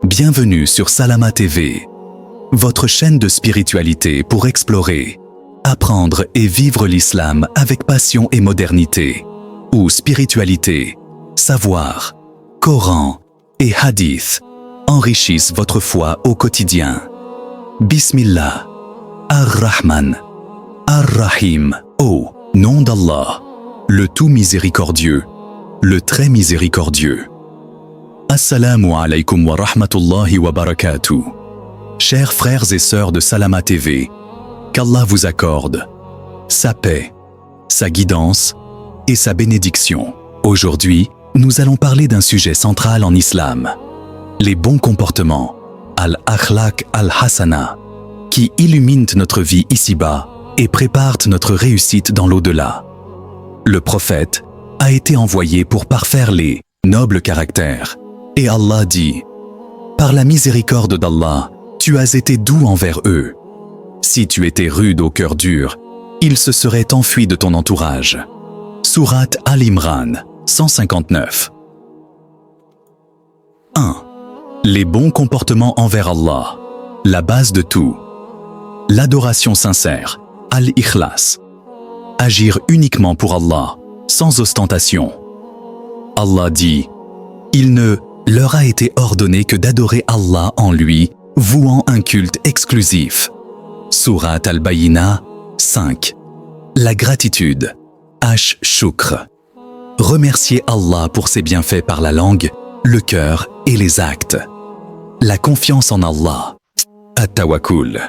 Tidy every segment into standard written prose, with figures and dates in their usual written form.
Bienvenue sur Salama TV, votre chaîne de spiritualité pour explorer, apprendre et vivre l'islam avec passion et modernité, où spiritualité, savoir, Coran et hadith enrichissent votre foi au quotidien. Bismillah, Ar-Rahman, Ar-Rahim, au nom d'Allah, le tout miséricordieux, le très miséricordieux. Assalamu alaikum wa rahmatullahi wa barakatuh. Chers frères et sœurs de Salama TV, qu'Allah vous accorde sa paix, sa guidance et sa bénédiction. Aujourd'hui, nous allons parler d'un sujet central en islam, les bons comportements, al-akhlaq al-hasana, qui illuminent notre vie ici-bas et préparent notre réussite dans l'au-delà. Le prophète a été envoyé pour parfaire les nobles caractères. Et Allah dit, « Par la miséricorde d'Allah, tu as été doux envers eux. Si tu étais rude au cœur dur, ils se seraient enfuis de ton entourage. » Sourate Al-Imran, 159. 1. Les bons comportements envers Allah, la base de tout. L'adoration sincère, Al-Ikhlas. Agir uniquement pour Allah, sans ostentation. Allah dit, « Il ne leur a été ordonné que d'adorer Allah en lui, vouant un culte exclusif. » Sourate Al-Bayyina, 5. La gratitude, Ash-Shukr. Remercier Allah pour ses bienfaits par la langue, le cœur et les actes. La confiance en Allah, At-Tawakkul.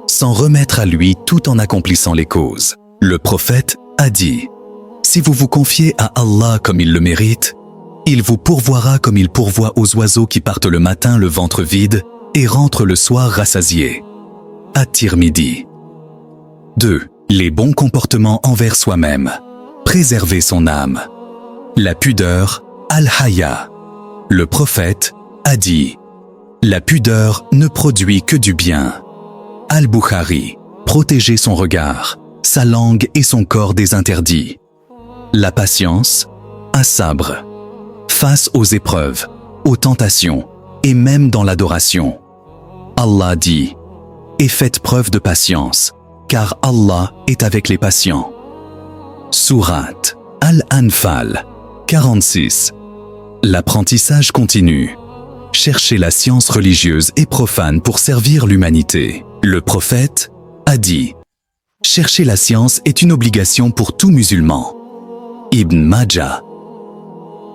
S'en remettre à lui tout en accomplissant les causes. Le prophète a dit, « Si vous vous confiez à Allah comme il le mérite, il vous pourvoira comme il pourvoit aux oiseaux qui partent le matin le ventre vide et rentrent le soir rassasiés. » At-Tirmidhi. 2. Les bons comportements envers soi-même. Préserver son âme. La pudeur, Al-Haya. Le prophète a dit, « La pudeur ne produit que du bien. » Al-Bukhari. Protéger son regard, sa langue et son corps des interdits. La patience, As-Sabr. Face aux épreuves, aux tentations et même dans l'adoration. Allah dit, « Et faites preuve de patience, car Allah est avec les patients. » Sourate Al-Anfal, 46. L'apprentissage continue. Cherchez la science religieuse et profane pour servir l'humanité. Le prophète a dit, « Chercher la science est une obligation pour tout musulman. » Ibn Majah.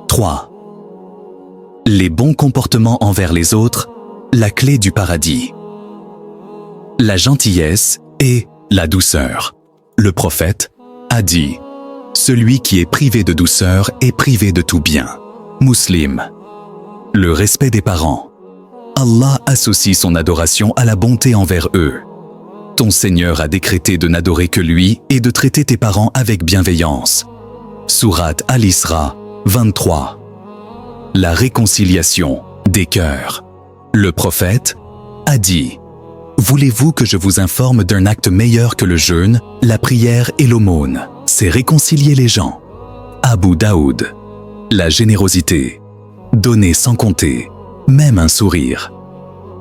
3. Les bons comportements envers les autres, la clé du paradis. La gentillesse et la douceur. Le prophète a dit, « Celui qui est privé de douceur est privé de tout bien. » Muslim. Le respect des parents. Allah associe son adoration à la bonté envers eux. Ton Seigneur a décrété de n'adorer que lui et de traiter tes parents avec bienveillance. Sourate Al-Isra, 23. La réconciliation des cœurs. Le prophète a dit, « Voulez-vous que je vous informe d'un acte meilleur que le jeûne, la prière et l'aumône? C'est réconcilier les gens. » Abu Daoud. La générosité. Donner sans compter, même un sourire.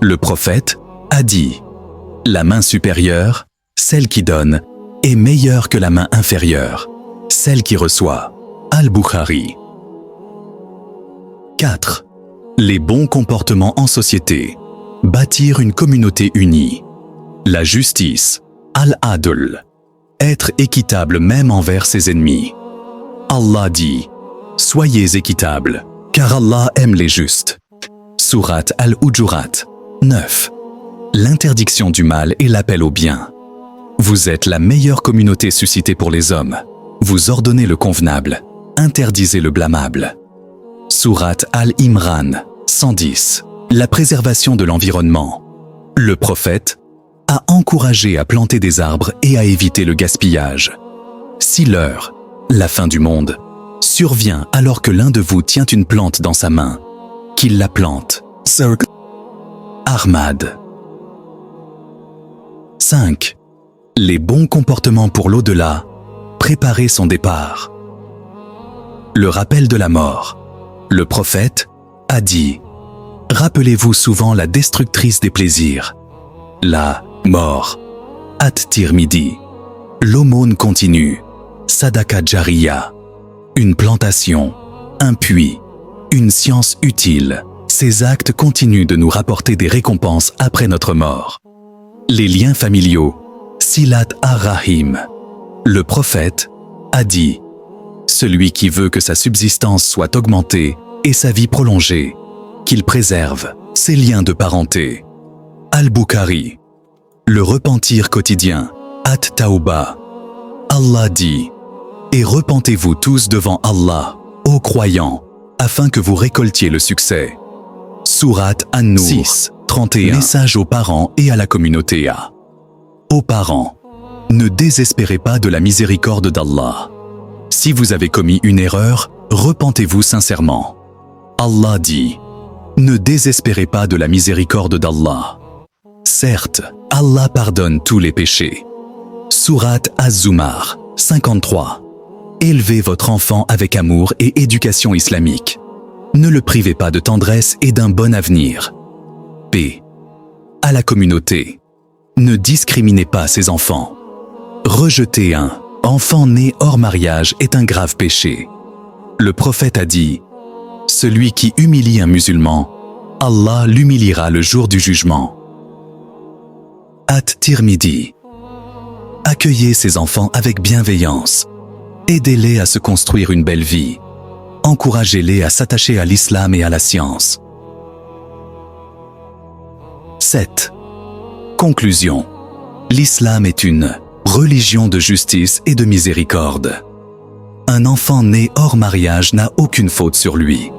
Le prophète a dit, « La main supérieure, celle qui donne, est meilleure que la main inférieure, celle qui reçoit. » Al-Bukhari. 4. Les bons comportements en société. Bâtir une communauté unie. La justice. Al-Adl. Être équitable même envers ses ennemis. Allah dit, « Soyez équitables, car Allah aime les justes. » Sourate Al-Hujurat, 9. L'interdiction du mal et l'appel au bien. Vous êtes la meilleure communauté suscitée pour les hommes. Vous ordonnez le convenable, interdisez le blâmable. Sourate Al-Imran, 110. La préservation de l'environnement. Le prophète a encouragé à planter des arbres et à éviter le gaspillage. Si l'heure, la fin du monde, survient alors que l'un de vous tient une plante dans sa main, qu'il la plante. Ahmad. 5. Les bons comportements pour l'au-delà. Préparer son départ. le rappel de la mort. Le prophète a dit « Rappelez-vous souvent la destructrice des plaisirs, la mort. » At-Tirmidhi. L'aumône continue, Sadaka Jariya. Une plantation, un puits, une science utile. Ces actes continuent de nous rapporter des récompenses après notre mort. Les liens familiaux, Silat ar-Rahim. Le prophète a dit « Celui qui veut que sa subsistance soit augmentée et sa vie prolongée, qu'il préserve ses liens de parenté. » Al-Bukhari. Le repentir quotidien, At-Tawbah. Allah dit « Et repentez-vous tous devant Allah, ô croyants, afin que vous récoltiez le succès. » Sourate An-Nur 6, 31. Message aux parents et à la communauté. Aux parents, ne désespérez pas de la miséricorde d'Allah. Si vous avez commis une erreur, repentez-vous sincèrement. Allah dit « Ne désespérez pas de la miséricorde d'Allah. » Certes, Allah pardonne tous les péchés. Sourate Az-Zumar 53. Élevez votre enfant avec amour et éducation islamique. Ne le privez pas de tendresse et d'un bon avenir. P. À la communauté. Ne discriminez pas ses enfants. Rejeter un enfant né hors mariage est un grave péché. Le prophète a dit « Celui qui humilie un musulman, Allah l'humiliera le jour du jugement. » At-Tirmidhi. Accueillez ces enfants avec bienveillance. Aidez-les à se construire une belle vie. Encouragez-les à s'attacher à l'islam et à la science. 7. Conclusion. L'islam est une religion de justice et de miséricorde. Un enfant né hors mariage n'a aucune faute sur lui.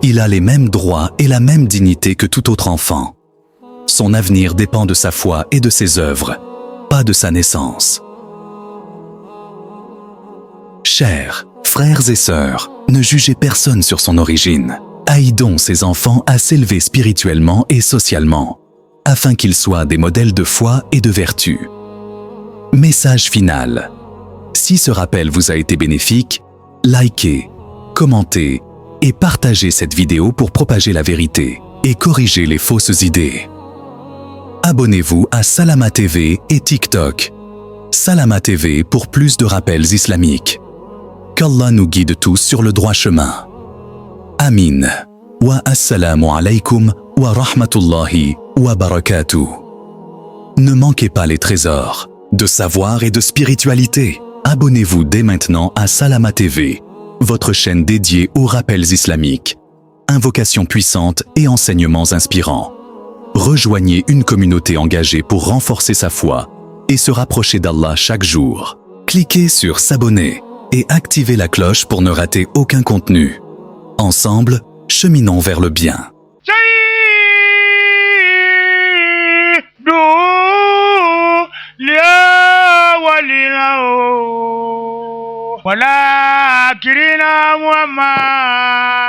Il a les mêmes droits et la même dignité que tout autre enfant. Son avenir dépend de sa foi et de ses œuvres, pas de sa naissance. Chers frères et sœurs, ne jugez personne sur son origine. Aidons ces enfants à s'élever spirituellement et socialement, afin qu'ils soient des modèles de foi et de vertu. Message final. Si ce rappel vous a été bénéfique, likez, commentez et partagez cette vidéo pour propager la vérité et corriger les fausses idées. Abonnez-vous à Salama TV et TikTok. Salama TV pour plus de rappels islamiques. Qu'Allah nous guide tous sur le droit chemin. Amin. Wa assalamu alaykum wa rahmatullahi wa barakatuh. Ne manquez pas les trésors de savoir et de spiritualité. Abonnez-vous dès maintenant à Salama TV, votre chaîne dédiée aux rappels islamiques, invocations puissantes et enseignements inspirants. Rejoignez une communauté engagée pour renforcer sa foi et se rapprocher d'Allah chaque jour. Cliquez sur s'abonner et activez la cloche pour ne rater aucun contenu. Ensemble, cheminons vers le bien. ولكن محمد